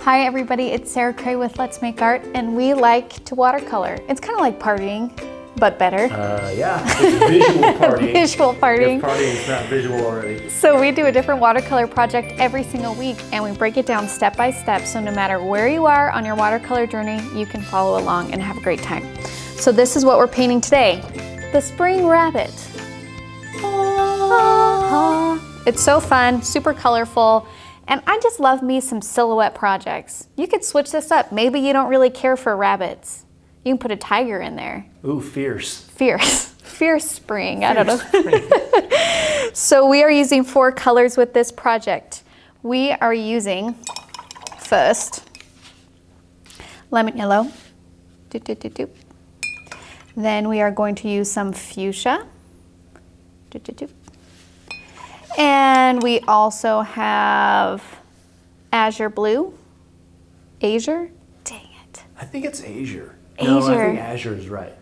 Hi everybody, it's Sarah Cray with Let's Make Art, and we like to watercolor. It's kind of like partying, but better. Yeah, it's visual partying. Visual partying. If partying is not visual already. So we do a different watercolor project every single week, and we break it down step by step, so no matter where you are on your watercolor journey, you can follow along and have a great time. So this is what we're painting today. The spring rabbit. It's so fun, super colorful. And I just love me some silhouette projects. You could switch this up. Maybe you don't really care for rabbits. You can put a tiger in there. Ooh, fierce. Fierce. Fierce spring. I don't know. So we are using 4 colors with this project. We are using, first, lemon yellow. Doop, doop, doop, doop. Then we are going to use some fuchsia. Doop, doop, doop. And we also have azure blue. Azure? Dang it. I think it's azure. Azure. No, I think azure is right.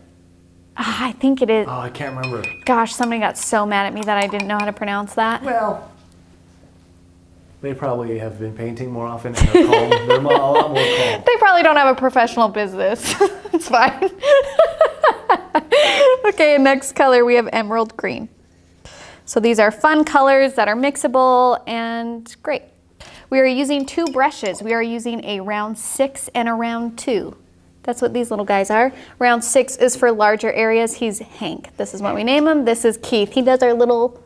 I think it is. Oh, I can't remember. Gosh, somebody got so mad at me that I didn't know how to pronounce that. Well, they probably have been painting more often and they're calm. They're a lot more calm. They probably don't have a professional business. It's fine. Okay, next color we have emerald green. So these are fun colors that are mixable and great. We are using 2 brushes. We are using a round 6 and a round 2. That's what these little guys are. Round 6 is for larger areas. He's Hank. This is what we name him. This is Keith. He does our little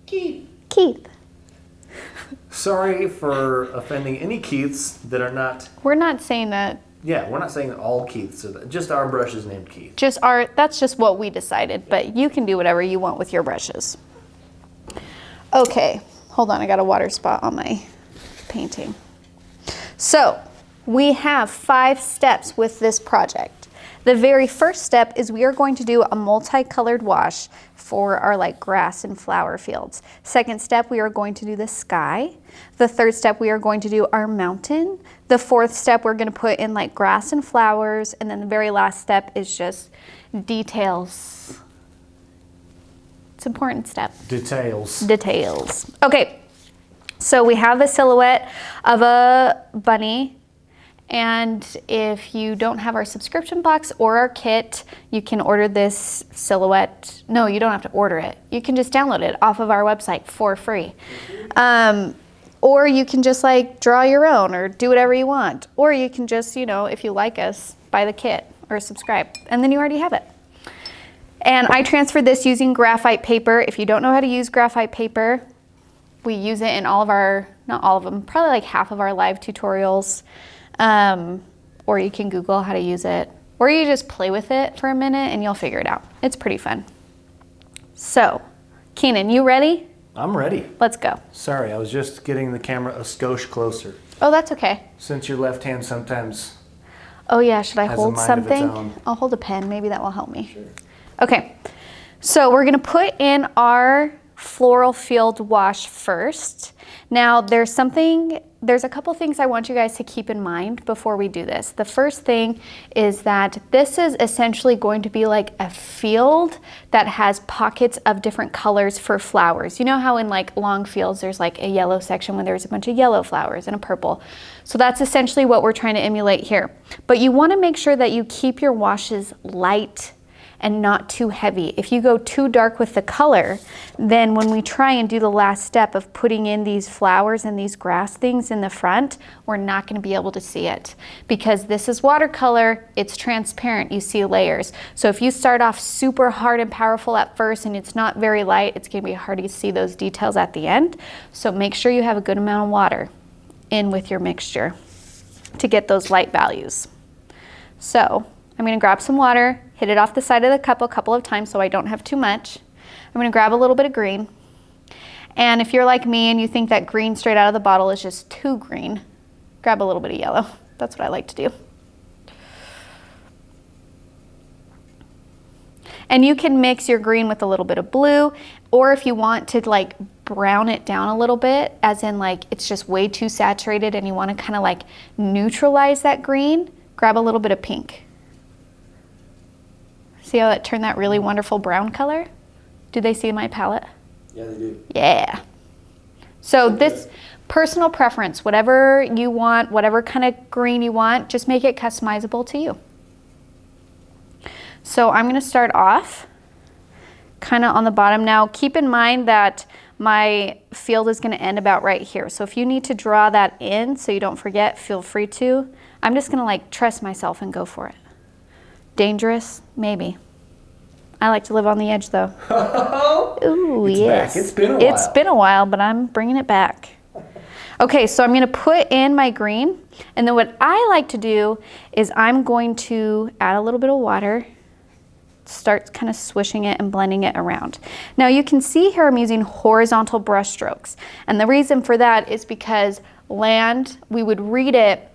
Keith. Sorry for offending any Keiths that are not. We're not saying that. Yeah, we're not saying that all Keiths are that. Just our brush is named Keith. That's just what we decided, but you can do whatever you want with your brushes. Okay, hold on, I got a water spot on my painting. So, we have 5 steps with this project. The very first step is we are going to do a multicolored wash for our grass and flower fields. Second step, we are going to do the sky. The third step, we are going to do our mountain. The fourth step, we're gonna put in grass and flowers. And then the very last step is just details. It's an important step. Details. Details. Okay, so we have a silhouette of a bunny, and if you don't have our subscription box or our kit, you can order this silhouette. No, you don't have to order it. You can just download it off of our website for free. Or you can just draw your own or do whatever you want. Or you can just, if you like us, buy the kit or subscribe, and then you already have it. And I transferred this using graphite paper. If you don't know how to use graphite paper, we use it in all of our, not all of them, probably half of our live tutorials. Or you can Google how to use it. Or you just play with it for a minute and you'll figure it out. It's pretty fun. So, Keenan, you ready? I'm ready. Let's go. Sorry, I was just getting the camera a skosh closer. Oh, that's okay. Since your left hand sometimes. Oh yeah, should I has a hold mind of its something? own. I'll hold a pen, maybe that will help me. Sure. Okay, so we're gonna put in our floral field wash first. Now there's a couple things I want you guys to keep in mind before we do this. The first thing is that this is essentially going to be like a field that has pockets of different colors for flowers. You know how in long fields there's a yellow section when there's a bunch of yellow flowers and a purple. So that's essentially what we're trying to emulate here. But you want to make sure that you keep your washes light and not too heavy. If you go too dark with the color, then when we try and do the last step of putting in these flowers and these grass things in the front, we're not gonna be able to see it. Because this is watercolor, it's transparent, you see layers. So if you start off super hard and powerful at first and it's not very light, it's gonna be hard to see those details at the end. So make sure you have a good amount of water in with your mixture to get those light values. So I'm gonna grab some water, hit it off the side of the cup a couple of times so I don't have too much. I'm gonna grab a little bit of green. And if you're like me and you think that green straight out of the bottle is just too green, grab a little bit of yellow. That's what I like to do. And you can mix your green with a little bit of blue, or if you want to brown it down a little bit, as in it's just way too saturated and you wanna kinda neutralize that green, grab a little bit of pink. See how it turned that really wonderful brown color? Do they see my palette? Yeah, they do. Yeah. So this Personal preference, whatever you want, whatever kind of green you want, just make it customizable to you. So I'm gonna start off kind of on the bottom. Now keep in mind that my field is gonna end about right here. So if you need to draw that in so you don't forget, feel free to. I'm just gonna like trust myself and go for it. Dangerous? Maybe. I like to live on the edge though. Ooh, it's yes. back. It's been a while. It's been a while, but I'm bringing it back. Okay, so I'm gonna put in my green, and then what I like to do is I'm going to add a little bit of water, start kind of swishing it and blending it around. Now you can see here I'm using horizontal brush strokes, and the reason for that is because land, we would read it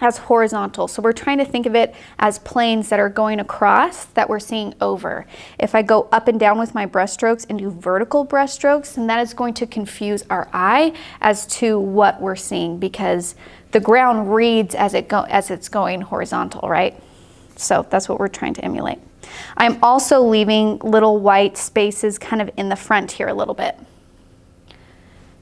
as horizontal. So we're trying to think of it as planes that are going across that we're seeing over. If I go up and down with my brush strokes and do vertical brush strokes, then that is going to confuse our eye as to what we're seeing, because the ground reads as it's going horizontal, right? So that's what we're trying to emulate. I'm also leaving little white spaces kind of in the front here a little bit.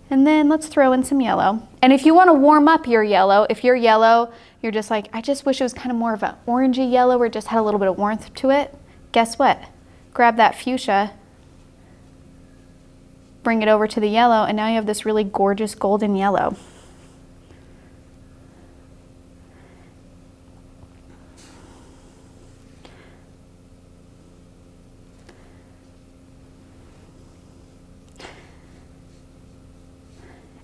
And then let's throw in some yellow. And if you want to warm up your yellow, if you're yellow, you're just like, I just wish it was kind of more of an orangey yellow or just had a little bit of warmth to it. Guess what? Grab that fuchsia, bring it over to the yellow, and now you have this really gorgeous golden yellow.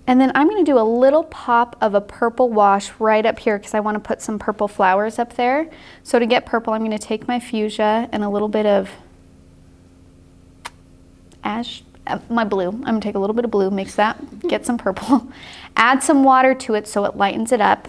And then I'm going to do a little pop of a purple wash right up here because I want to put some purple flowers up there. So to get purple, I'm going to take my fuchsia and a little bit of ash, my blue. I'm going to take a little bit of blue, mix that, get some purple, add some water to it so it lightens it up,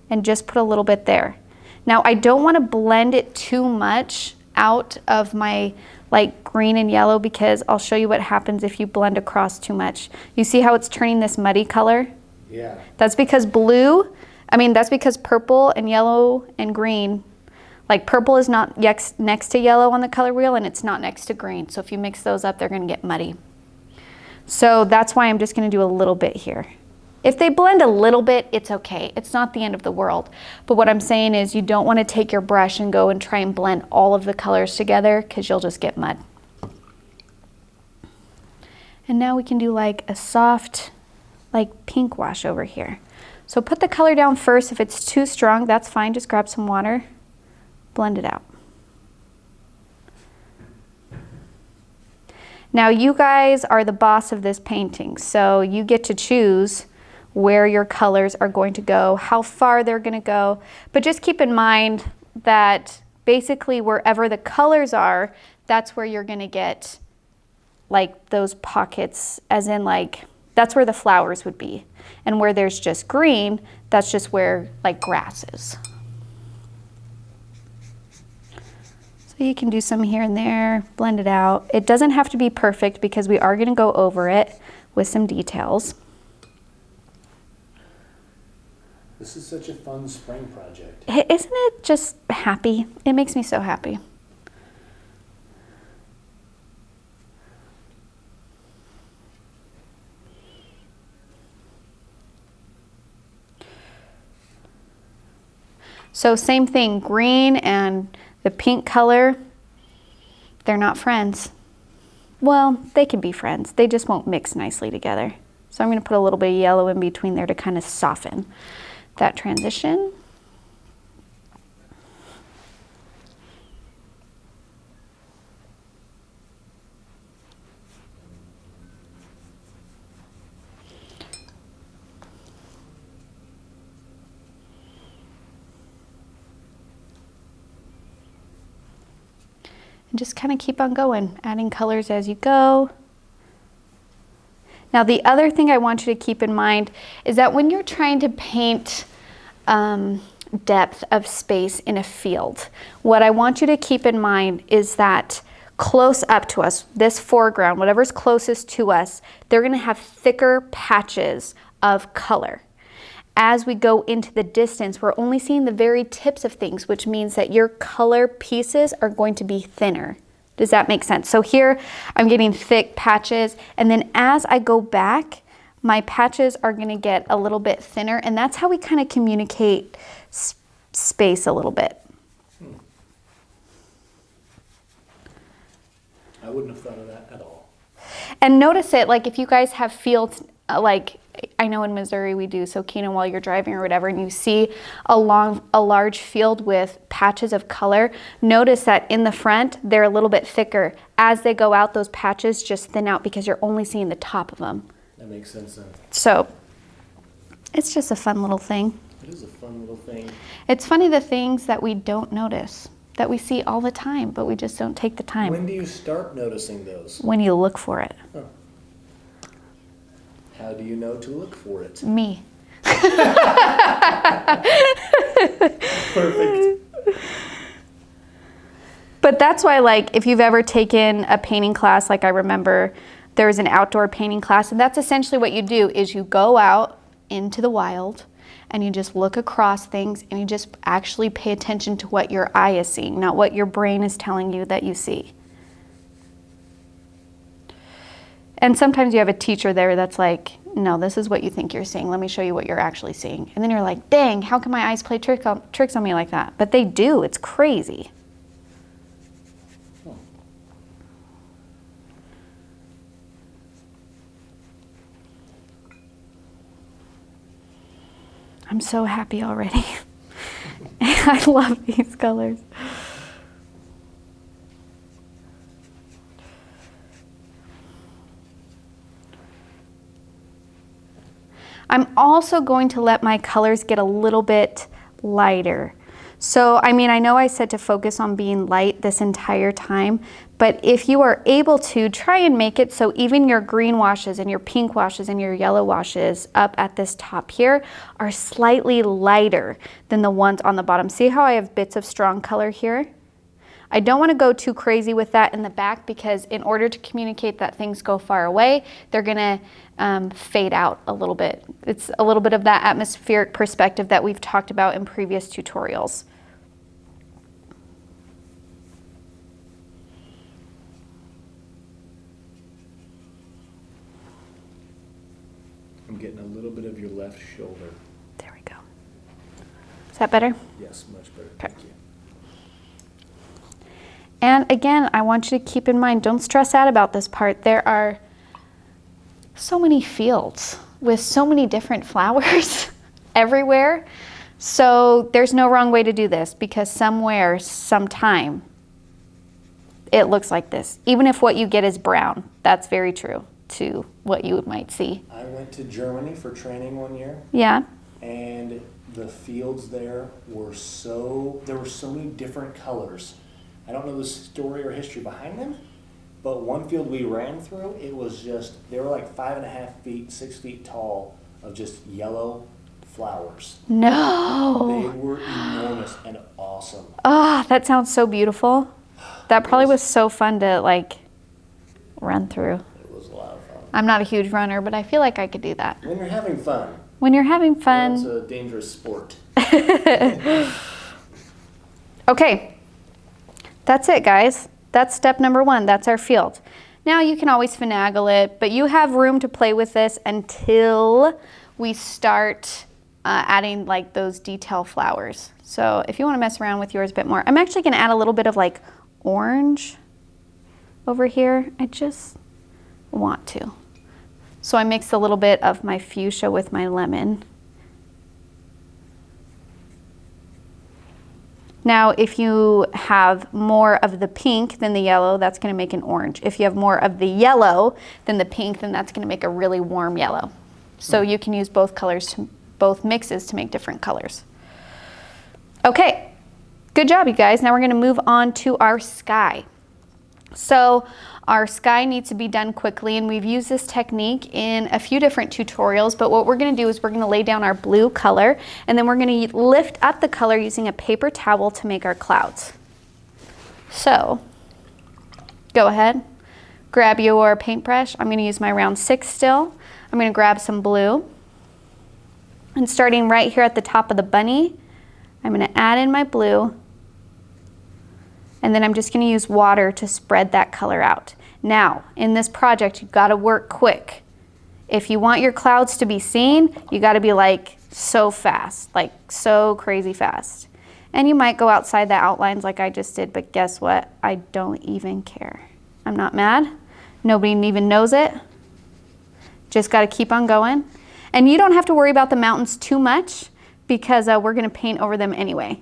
and just put a little bit there. Now I don't want to blend it too much out of my like green and yellow, because I'll show you what happens if you blend across too much. You see how it's turning this muddy color? Yeah. That's because that's because purple and yellow and green, like purple is not next to yellow on the color wheel and it's not next to green. So if you mix those up, they're gonna get muddy. So that's why I'm just gonna do a little bit here. If they blend a little bit, it's okay. It's not the end of the world. But what I'm saying is you don't want to take your brush and go and try and blend all of the colors together, because you'll just get mud. And now we can do like a soft, like pink wash over here. So put the color down first. If it's too strong, that's fine. Just grab some water, blend it out. Now you guys are the boss of this painting, so you get to choose where your colors are going to go, how far they're going to go. But just keep in mind that basically wherever the colors are, that's where you're going to get like those pockets, as in like that's where the flowers would be. And where there's just green, that's just where like grass is. So you can do some here and there, blend it out. It doesn't have to be perfect because we are going to go over it with some details. This is such a fun spring project. Isn't it just happy? It makes me so happy. So same thing, green and the pink color, they're not friends. Well, they can be friends. They just won't mix nicely together. So I'm going to put a little bit of yellow in between there to kind of soften that transition. And just kind of keep on going, adding colors as you go. Now the other thing I want you to keep in mind is that when you're trying to paint depth of space in a field, what I want you to keep in mind is that close up to us, this foreground, whatever's closest to us, they're going to have thicker patches of color. As we go into the distance, we're only seeing the very tips of things, which means that your color pieces are going to be thinner. Does that make sense? So here I'm getting thick patches, and then as I go back, my patches are gonna get a little bit thinner, and that's how we kind of communicate space a little bit. I wouldn't have thought of that at all. And notice it, like if you guys have fields, like I know in Missouri we do, so Keenan, while you're driving or whatever, and you see a large field with patches of color, notice that in the front, they're a little bit thicker. As they go out, those patches just thin out because you're only seeing the top of them. That makes sense then. So it's just a fun little thing. It is a fun little thing. It's funny the things that we don't notice, that we see all the time, but we just don't take the time. When do you start noticing those? When you look for it. Huh. How do you know to look for it? Me. Perfect. But that's why, like, if you've ever taken a painting class, like I remember there was an outdoor painting class, and that's essentially what you do is you go out into the wild and you just look across things and you just actually pay attention to what your eye is seeing, not what your brain is telling you that you see. And sometimes you have a teacher there that's like, no, this is what you think you're seeing. Let me show you what you're actually seeing. And then you're like, dang, how can my eyes play tricks on me like that? But they do. It's crazy. I'm so happy already. I love these colors. I'm also going to let my colors get a little bit lighter. So, I mean, I know I said to focus on being light this entire time, but if you are able to, try and make it so even your green washes and your pink washes and your yellow washes up at this top here are slightly lighter than the ones on the bottom. See how I have bits of strong color here? I don't want to go too crazy with that in the back because in order to communicate that things go far away, they're going to fade out a little bit. It's a little bit of that atmospheric perspective that we've talked about in previous tutorials. I'm getting a little bit of your left shoulder. There we go. Is that better? Yes, much better. Okay. Thank you. And again, I want you to keep in mind, don't stress out about this part. There are so many fields with so many different flowers everywhere. So there's no wrong way to do this because somewhere, sometime, it looks like this. Even if what you get is brown, that's very true to what you might see. I went to Germany for training one year. Yeah. And the fields there were there were so many different colors. I don't know the story or history behind them, but one field we ran through, it was just, they were like 5.5 feet, 6 feet tall of just yellow flowers. No. They were enormous and awesome. Ah, that sounds so beautiful. That probably was so fun to like run through. It was a lot of fun. I'm not a huge runner, but I feel like I could do that. When you're having fun. When you're having fun. It's a dangerous sport. Okay. That's it, guys. That's step number 1. That's our field. Now you can always finagle it, but you have room to play with this until we start adding like those detail flowers. So if you want to mess around with yours a bit more, I'm actually going to add a little bit of like orange over here. I just want to. So I mix a little bit of my fuchsia with my lemon. Now, if you have more of the pink than the yellow, that's going to make an orange. If you have more of the yellow than the pink, then that's going to make a really warm yellow. So you can use both colors, both mixes to make different colors. Okay, good job, you guys. Now we're going to move on to our sky. So our sky needs to be done quickly, and we've used this technique in a few different tutorials, but what we're going to do is we're going to lay down our blue color, and then we're going to lift up the color using a paper towel to make our clouds. So go ahead, grab your paintbrush. I'm going to use my round 6 still. I'm going to grab some blue, and starting right here at the top of the bunny, I'm going to add in my blue. And then I'm just going to use water to spread that color out. Now, in this project, you've got to work quick. If you want your clouds to be seen, you gotta be like so fast, like so crazy fast. And you might go outside the outlines like I just did, but guess what? I don't even care. I'm not mad. Nobody even knows it. Just gotta keep on going. And you don't have to worry about the mountains too much because we're gonna paint over them anyway.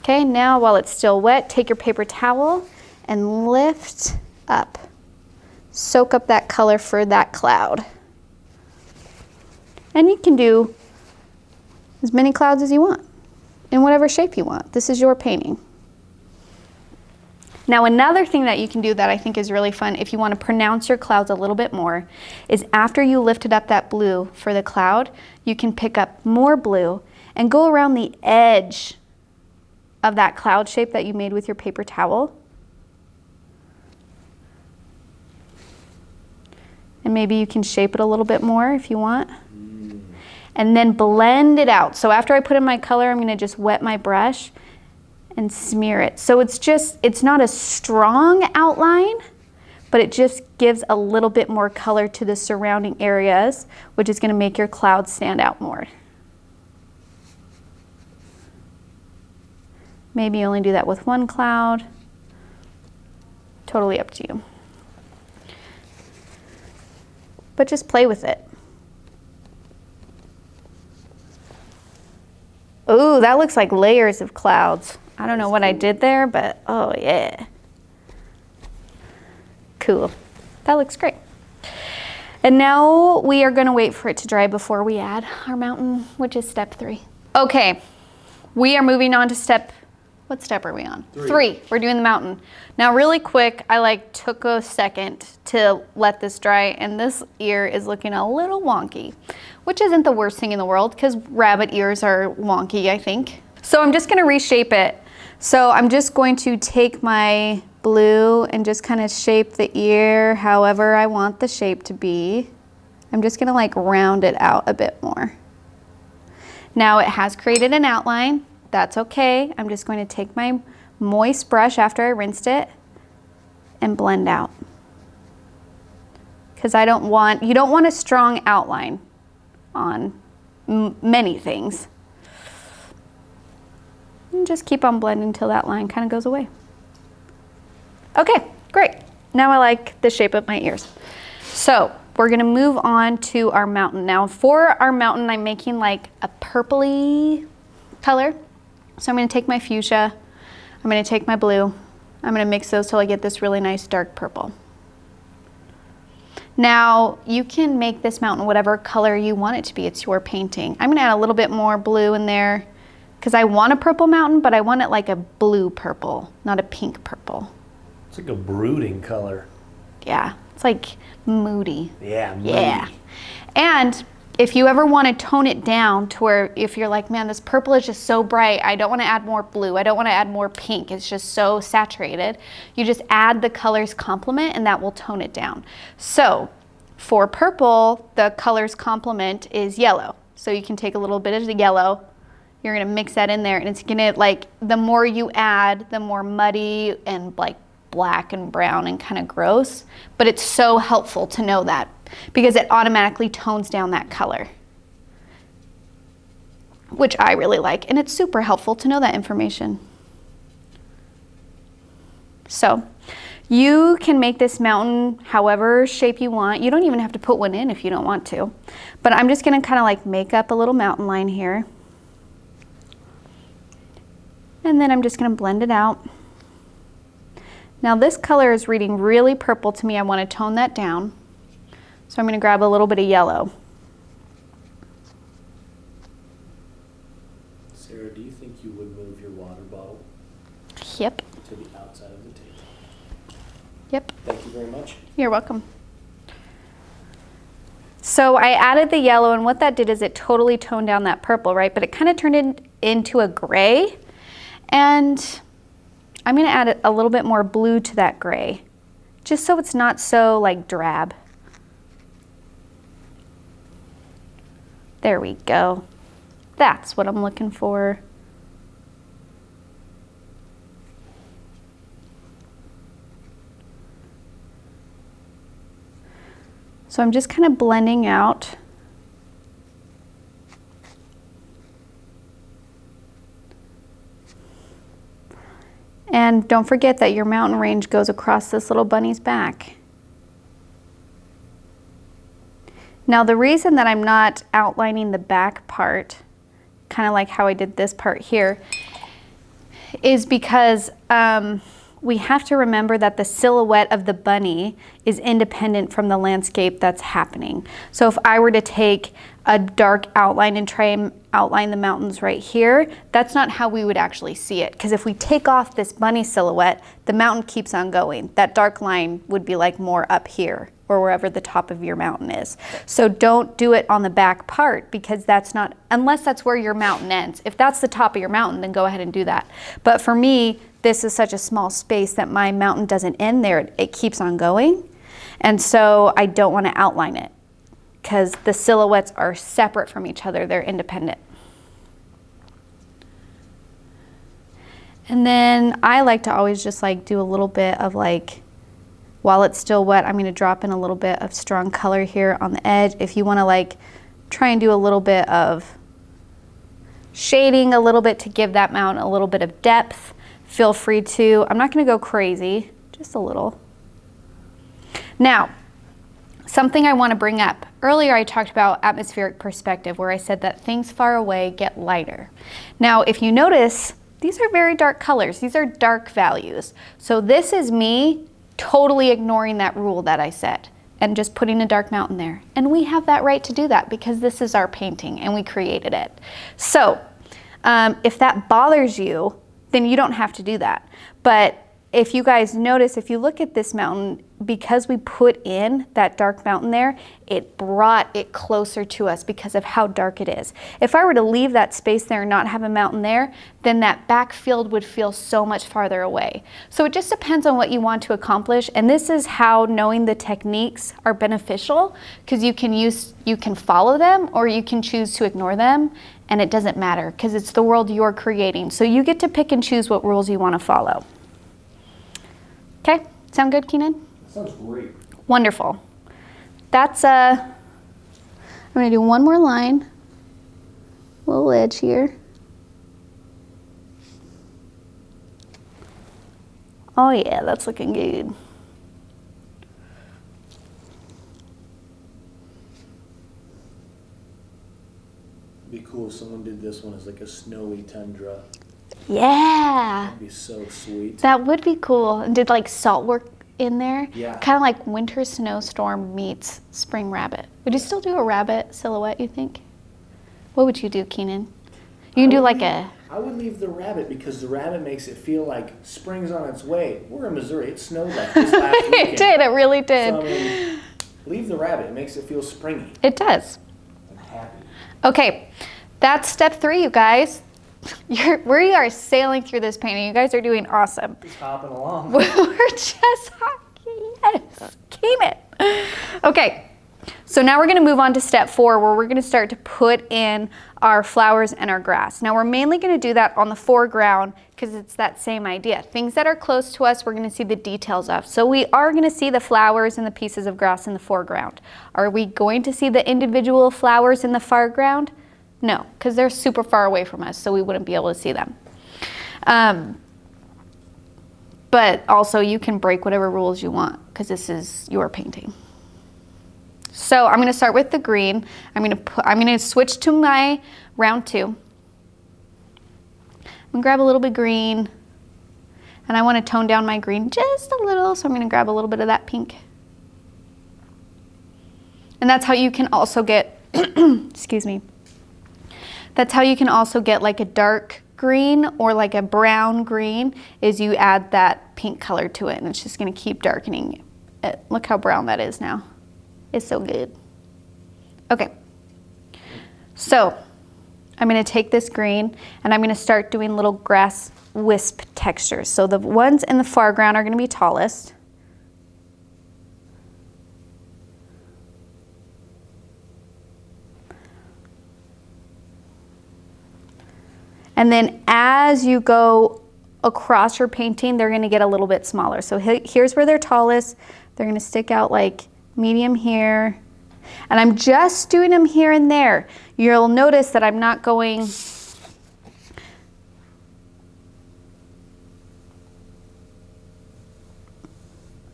Okay, now while it's still wet, take your paper towel and lift up. Soak up that color for that cloud. And you can do as many clouds as you want in whatever shape you want. This is your painting. Now another thing that you can do that I think is really fun if you want to pronounce your clouds a little bit more is after you lifted up that blue for the cloud, you can pick up more blue and go around the edge of that cloud shape that you made with your paper towel. And maybe you can shape it a little bit more if you want. And then blend it out. So after I put in my color, I'm gonna just wet my brush and smear it. So it's not a strong outline, but it just gives a little bit more color to the surrounding areas, which is gonna make your clouds stand out more. Maybe you only do that with one cloud. Totally up to you. But just play with it. Ooh, that looks like layers of clouds. I don't know what I did there, but oh yeah. Cool. That looks great. And now we are gonna wait for it to dry before we add our mountain, which is step 3. Okay, we are moving on to what step are we on? 3. We're doing the mountain. Now really quick, I took a second to let this dry and this ear is looking a little wonky, which isn't the worst thing in the world because rabbit ears are wonky, I think. So I'm just gonna reshape it. So I'm just going to take my blue and just kind of shape the ear however I want the shape to be. I'm just gonna round it out a bit more. Now it has created an outline. That's okay. I'm just going to take my moist brush after I rinsed it and blend out. Because you don't want a strong outline on many things. And just keep on blending until that line kind of goes away. Okay, great. Now I like the shape of my ears. So we're gonna move on to our mountain. Now for our mountain, I'm making a purpley color. So I'm gonna take my fuchsia, I'm gonna take my blue, I'm gonna mix those till I get this really nice dark purple. Now you can make this mountain whatever color you want it to be, it's your painting. I'm gonna add a little bit more blue in there because I want a purple mountain, but I want it like a blue purple, not a pink purple. It's like a brooding color. Yeah, it's like moody. Yeah, moody. Yeah. And if you ever want to tone it down to where if you're like, man, this purple is just so bright, I don't want to add more blue, I don't want to add more pink, it's just so saturated, you just add the colors complement and that will tone it down. So for purple, the colors complement is yellow. So you can take a little bit of the yellow, you're going to mix that in there and it's going to the more you add, the more muddy and black and brown and kind of gross, but it's so helpful to know that because it automatically tones down that color, which I really like, and it's super helpful to know that information. So you can make this mountain however shape you want. You don't even have to put one in if you don't want to, but I'm just gonna kind of make up a little mountain line here, and then I'm just gonna blend it out. Now this color is reading really purple to me. I want to tone that down. So I'm going to grab a little bit of yellow. Sarah, do you think you would move your water bottle? Yep. To the outside of the table? Yep. Thank you very much. You're welcome. So I added the yellow and what that did is it totally toned down that purple, right? But it kind of turned it into a gray. And I'm going to add a little bit more blue to that gray, just so it's not so drab. There we go. That's what I'm looking for. So I'm just kind of blending out. And don't forget that your mountain range goes across this little bunny's back. Now the reason that I'm not outlining the back part, kind of like how I did this part here, is because we have to remember that the silhouette of the bunny is independent from the landscape that's happening. So if I were to take a dark outline and try and outline the mountains right here, that's not how we would actually see it. Because if we take off this bunny silhouette, the mountain keeps on going. That dark line would be like more up here or wherever the top of your mountain is. So don't do it on the back part, because that's not, unless that's where your mountain ends. If that's the top of your mountain, then go ahead and do that. But for me, this is such a small space that my mountain doesn't end there. It keeps on going. And so I don't want to outline it, because the silhouettes are separate from each other. They're independent. And then I like to always just like do a little bit of like, while it's still wet, I'm going to drop in a little bit of strong color here on the edge. If you want to like try and do a little bit of shading a little bit to give that mountain a little bit of depth, feel free to. I'm not going to go crazy, just a little. Now, something I want to bring up. Earlier I talked about atmospheric perspective, where I said that things far away get lighter. Now, if you notice, these are very dark colors. These are dark values. So this is me totally ignoring that rule that I said and just putting a dark mountain there. And we have that right to do that because this is our painting and we created it. So if that bothers you, then you don't have to do that. But if you guys notice, if you look at this mountain, because we put in that dark mountain there, it brought it closer to us because of how dark it is. If I were to leave that space there and not have a mountain there, then that back field would feel so much farther away. So it just depends on what you want to accomplish. And this is how knowing the techniques are beneficial, because you can follow them or you can choose to ignore them, and it doesn't matter because it's the world you're creating. So you get to pick and choose what rules you want to follow. Okay, sound good, Keenan? Sounds great. Wonderful. That's I'm gonna do one more line, little edge here. Oh yeah, that's looking good. It'd be cool if someone did this one as like a snowy tundra. Yeah. That'd be so sweet. That would be cool. And did like salt work in there? Yeah. Kind of like winter snowstorm meets spring rabbit. Would you still do a rabbit silhouette, you think? What would you do, Keenan? You can do like a... I would leave the rabbit because the rabbit makes it feel like spring's on its way. We're in Missouri. It snowed like this last weekend. It did. It really did. So, I mean, leave the rabbit. It makes it feel springy. It does. I'm happy. Okay, that's step 3, you guys. We are sailing through this painting. You guys are doing awesome. Just hopping along. We're just yes, came it. Okay, so now we're going to move on to step 4, where we're going to start to put in our flowers and our grass. Now we're mainly going to do that on the foreground because it's that same idea. Things that are close to us, we're going to see the details of. So we are going to see the flowers and the pieces of grass in the foreground. Are we going to see the individual flowers in the foreground? No, because they're super far away from us, so we wouldn't be able to see them. But also you can break whatever rules you want because this is your painting. So I'm going to start with the green. I'm going to switch to my round 2. I'm going to grab a little bit green, and I want to tone down my green just a little, so I'm going to grab a little bit of that pink. And that's how you can also get, excuse me, that's how you can also get like a dark green or like a brown green, is you add that pink color to it, and it's just going to keep darkening it. Look how brown that is now. It's so good. Okay, so I'm going to take this green and I'm going to start doing little grass wisp textures. So the ones in the foreground are going to be tallest. And then as you go across your painting, they're going to get a little bit smaller. So here's where they're tallest. They're going to stick out like medium here, And I'm just doing them here and there. You'll notice that I'm not going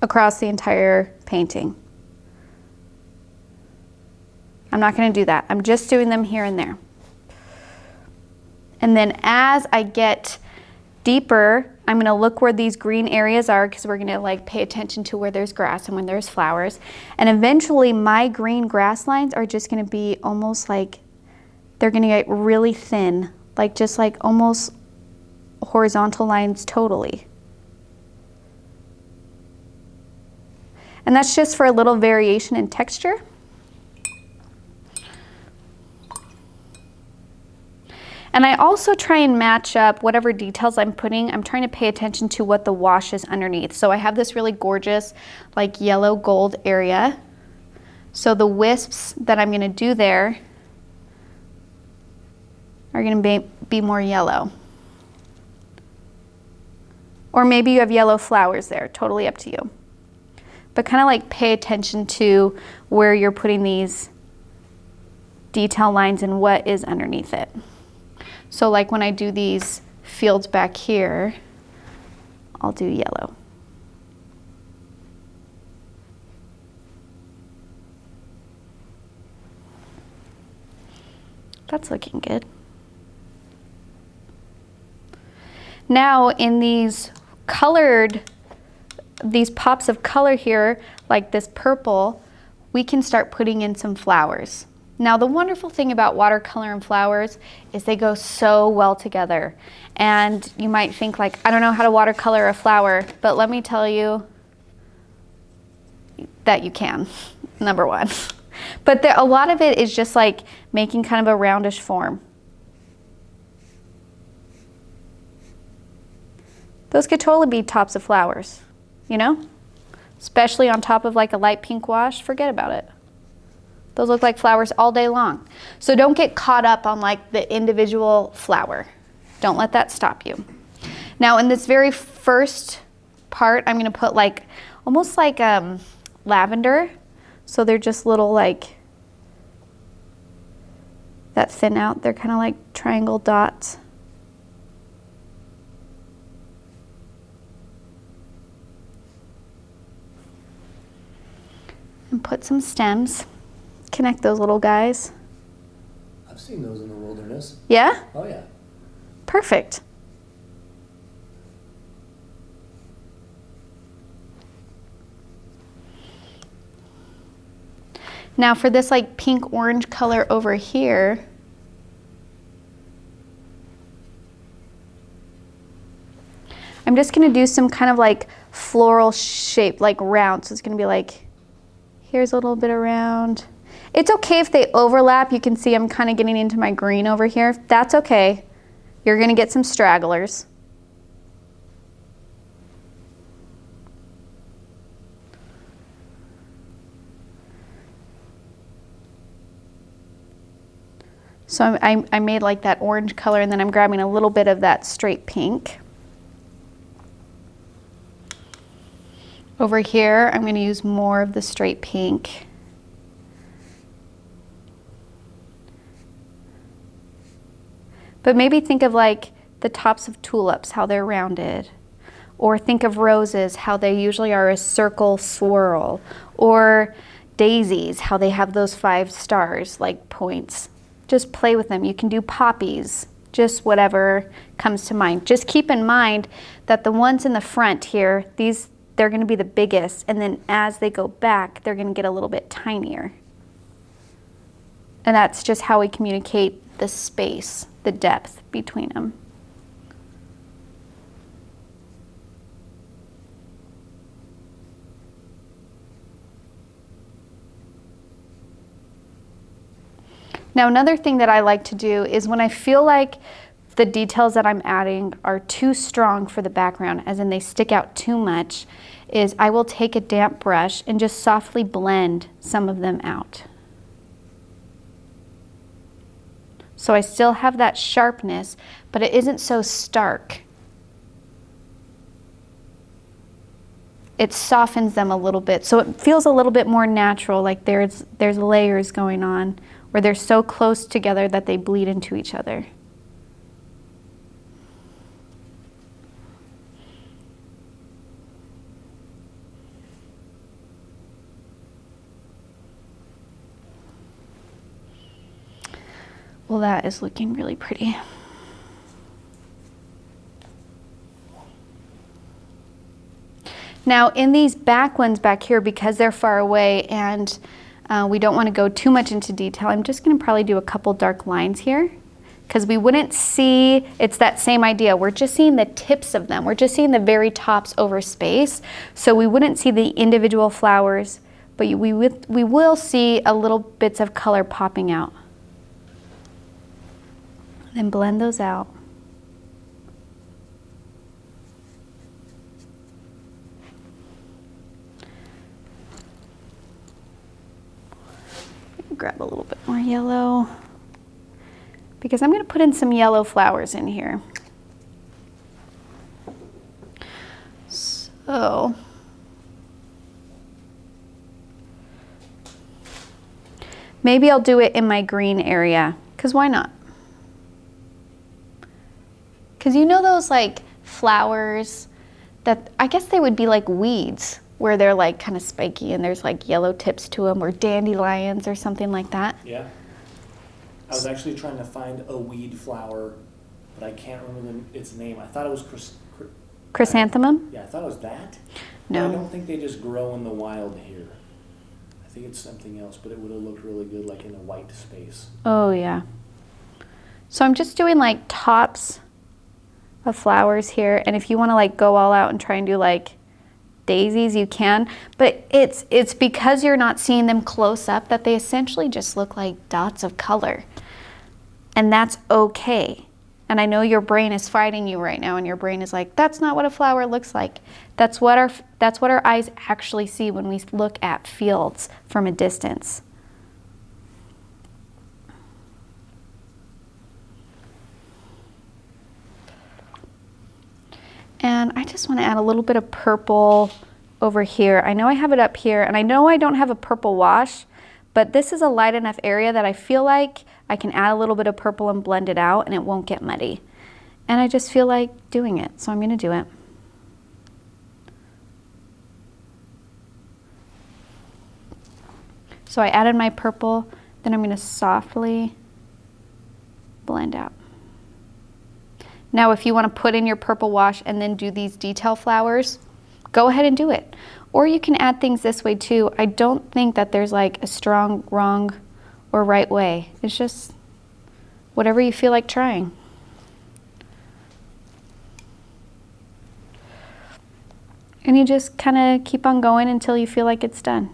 across the entire painting. I'm not going to do that. I'm just doing them here and there. And then as I get deeper, I'm going to look where these green areas are, because we're going to like pay attention to where there's grass and when there's flowers. And eventually my green grass lines are just going to be almost like, they're going to get really thin, like just like almost horizontal lines totally. And that's just for a little variation in texture. And I also try and match up whatever details I'm putting. I'm trying to pay attention to what the wash is underneath. So I have this really gorgeous like yellow gold area. So the wisps that I'm gonna do there are gonna be more yellow. Or maybe you have yellow flowers there, totally up to you. But kind of like pay attention to where you're putting these detail lines and what is underneath it. So like when I do these fields back here, I'll do yellow. That's looking good. Now in these pops of color here, like this purple, we can start putting in some flowers. Now the wonderful thing about watercolor and flowers is they go so well together. And you might think like, I don't know how to watercolor a flower, but let me tell you that you can, number one. But a lot of it is just like making kind of a roundish form. Those could totally be tops of flowers, you know? Especially on top of like a light pink wash, forget about it. Those look like flowers all day long. So don't get caught up on like the individual flower. Don't let that stop you. Now in this very first part, I'm gonna put like, almost like lavender. So they're just little like, that thin out. They're kind of like triangle dots. And put some stems. Connect those little guys. I've seen those in the wilderness. Yeah? Oh yeah. Perfect. Now for this like pink orange color over here, I'm just gonna do some kind of like floral shape, like round. So it's gonna be like, here's a little bit around. It's okay if they overlap. You can see I'm kind of getting into my green over here. That's okay. You're gonna get some stragglers. So I made like that orange color, and then I'm grabbing a little bit of that straight pink. Over here, I'm gonna use more of the straight pink. But maybe think of like the tops of tulips, how they're rounded. Or think of roses, how they usually are a circle swirl. Or daisies, how they have those 5 stars, like points. Just play with them. You can do poppies, just whatever comes to mind. Just keep in mind that the ones in the front here, they're gonna be the biggest, and then as they go back, they're gonna get a little bit tinier. And that's just how we communicate the space, the depth between them. Now another thing that I like to do is when I feel like the details that I'm adding are too strong for the background, as in they stick out too much, is I will take a damp brush and just softly blend some of them out. So I still have that sharpness, but it isn't so stark. it softens them a little bit. So it feels a little bit more natural, like there's layers going on, where they're so close together that they bleed into each other. Well, that is looking really pretty. Now in these back ones back here, because they're far away and we don't want to go too much into detail, I'm just going to probably do a couple dark lines here, because we wouldn't see, it's that same idea. We're just seeing the tips of them. We're just seeing the very tops over space. So we wouldn't see the individual flowers, but we will see a little bits of color popping out. Then blend those out. Grab a little bit more yellow, because I'm going to put in some yellow flowers in here. So maybe I'll do it in my green area, because why not? Because you know those like flowers that I guess they would be like weeds, where they're like kind of spiky and there's like yellow tips to them, or dandelions or something like that. Yeah. I was actually trying to find a weed flower, but I can't remember its name. I thought it was chrysanthemum? Yeah, I thought it was that. No. But I don't think they just grow in the wild here. I think it's something else, but it would have looked really good like in a white space. Oh yeah. So I'm just doing like tops of flowers here, and if you want to like go all out and try and do like daisies, you can, but it's because you're not seeing them close up that they essentially just look like dots of color, and that's okay. And I know your brain is fighting you right now, and your brain is like, that's not what a flower looks like. That's what our eyes actually see when we look at fields from a distance. And I just want to add a little bit of purple over here. I know I have it up here, and I know I don't have a purple wash, but this is a light enough area that I feel like I can add a little bit of purple and blend it out, and it won't get muddy. And I just feel like doing it, so I'm going to do it. So I added my purple, then I'm going to softly blend out. Now if you want to put in your purple wash and then do these detail flowers, go ahead and do it. Or you can add things this way too. I don't think that there's like a strong wrong or right way. It's just whatever you feel like trying. And you just kind of keep on going until you feel like it's done.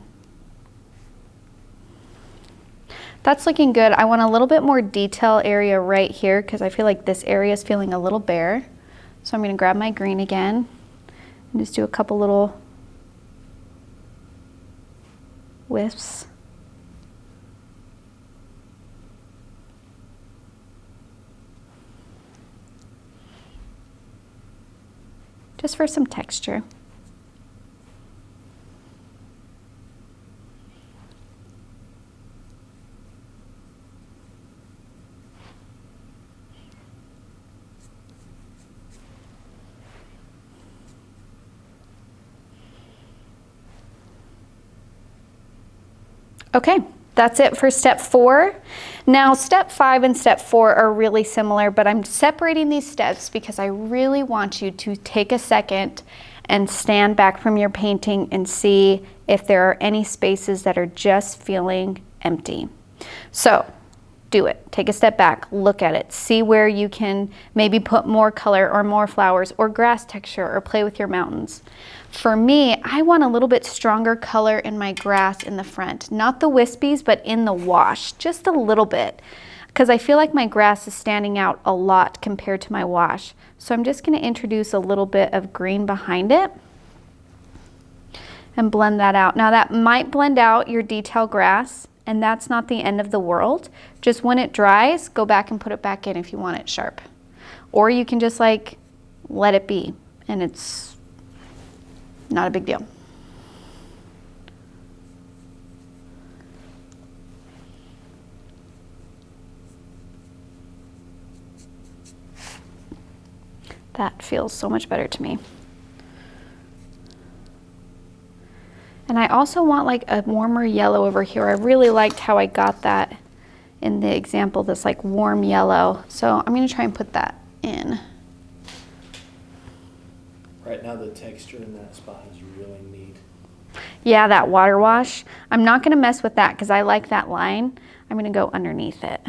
That's looking good. I want a little bit more detail area right here because I feel like this area is feeling a little bare. So I'm going to grab my green again and just do a couple little wisps. Just for some texture. Okay, that's it for step 4. Now step 5 and step 4 are really similar, but I'm separating these steps because I really want you to take a second and stand back from your painting and see if there are any spaces that are just feeling empty. So do it. Take a step back, look at it, see where you can maybe put more color or more flowers or grass texture or play with your mountains. For me, I want a little bit stronger color in my grass in the front. Not the wispies, but in the wash, just a little bit. Because I feel like my grass is standing out a lot compared to my wash. So I'm just going to introduce a little bit of green behind it and blend that out. Now that might blend out your detail grass, and that's not the end of the world. Just when it dries, go back and put it back in if you want it sharp. Or you can just like let it be, and it's not a big deal. That feels so much better to me. And I also want like a warmer yellow over here. I really liked how I got that in the example, this like warm yellow. So I'm gonna try and put that in. Right now the texture in that spot is really neat. Yeah, that water wash. I'm not gonna mess with that because I like that line. I'm gonna go underneath it.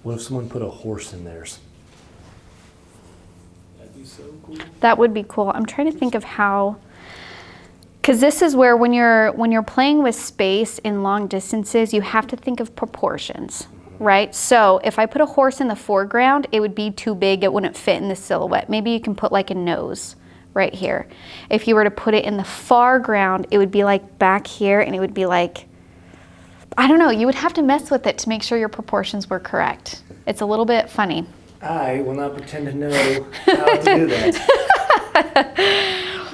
What if someone put a horse in theirs? That'd be so cool. That would be cool. I'm trying to think of how, because this is where when you're playing with space in long distances, you have to think of proportions, right? So if I put a horse in the foreground, it would be too big. It wouldn't fit in the silhouette. Maybe you can put like a nose right here. If you were to put it in the foreground, it would be like back here, and it would be like, I don't know, you would have to mess with it to make sure your proportions were correct. It's a little bit funny. I will not pretend to know how to do that.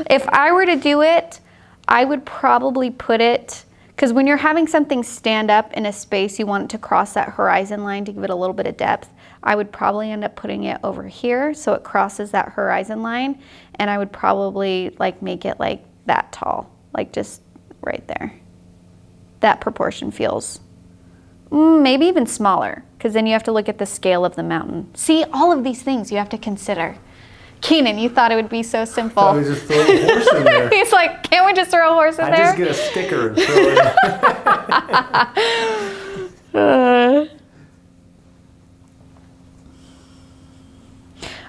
If I were to do it, I would probably put it, because when you're having something stand up in a space, you want it to cross that horizon line to give it a little bit of depth. I would probably end up putting it over here so it crosses that horizon line, and I would probably like make it like that tall, like just right there. That proportion feels maybe even smaller, because then you have to look at the scale of the mountain. See, all of these things you have to consider. Keenan, you thought it would be so simple. I was just throwing a horse in there. He's like, can't we just throw a horse in there? I just get a sticker and throw it in.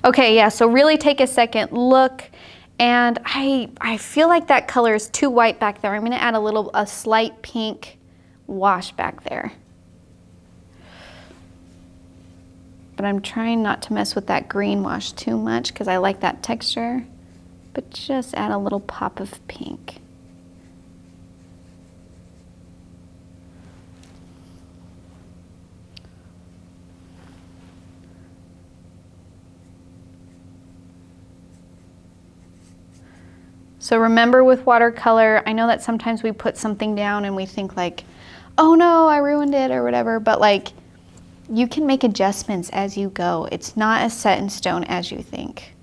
Okay, yeah, so really take a second look, and I feel like that color is too white back there. I'm gonna add a slight pink wash back there. But I'm trying not to mess with that green wash too much because I like that texture, but just add a little pop of pink. So remember with watercolor, I know that sometimes we put something down and we think like, oh no, I ruined it or whatever, but like you can make adjustments as you go. It's not as set in stone as you think.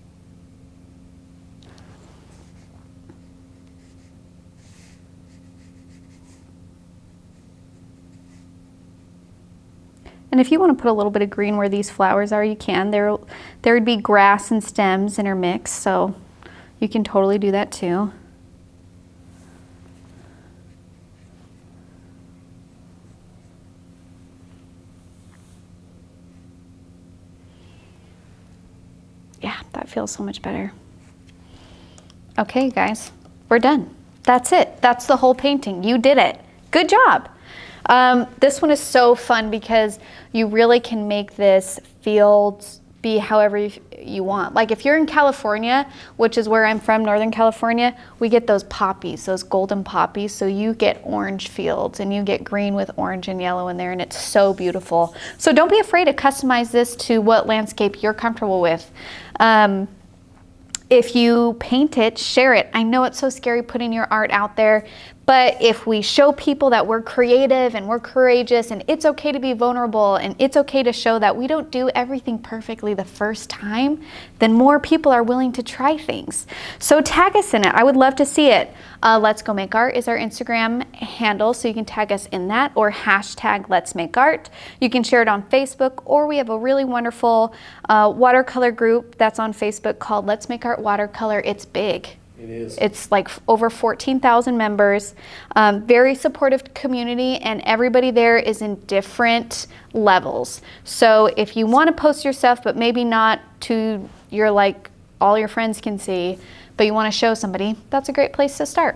And if you want to put a little bit of green where these flowers are, you can. There would be grass and stems intermixed, so you can totally do that too. Yeah, that feels so much better. Okay, guys, we're done. That's it. That's the whole painting. You did it. Good job. This one is so fun because you really can make this field be however you want. Like if you're in California, which is where I'm from, Northern California, we get those poppies, those golden poppies. So you get orange fields and you get green with orange and yellow in there, and it's so beautiful. So don't be afraid to customize this to what landscape you're comfortable with. If you paint it, share it. I know it's so scary putting your art out there, but if we show people that we're creative and we're courageous and it's okay to be vulnerable and it's okay to show that we don't do everything perfectly the first time, then more people are willing to try things. So tag us in it. I would love to see it. Let's Go Make Art is our Instagram handle, so you can tag us in that, or hashtag Let's Make Art. You can share it on Facebook, or we have a really wonderful watercolor group that's on Facebook called Let's Make Art Watercolor. It's big. It is. It's like over 14,000 members, very supportive community, and everybody there is in different levels. So if you want to post your stuff, but maybe not to your like all your friends can see, but you want to show somebody, that's a great place to start.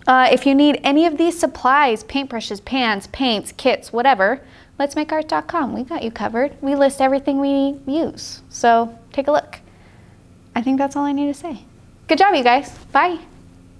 If you need any of these supplies, paintbrushes, pans, paints, kits, whatever, letsmakeart.com. We've got you covered. We list everything we use. So take a look. I think that's all I need to say. Good job, you guys. Bye.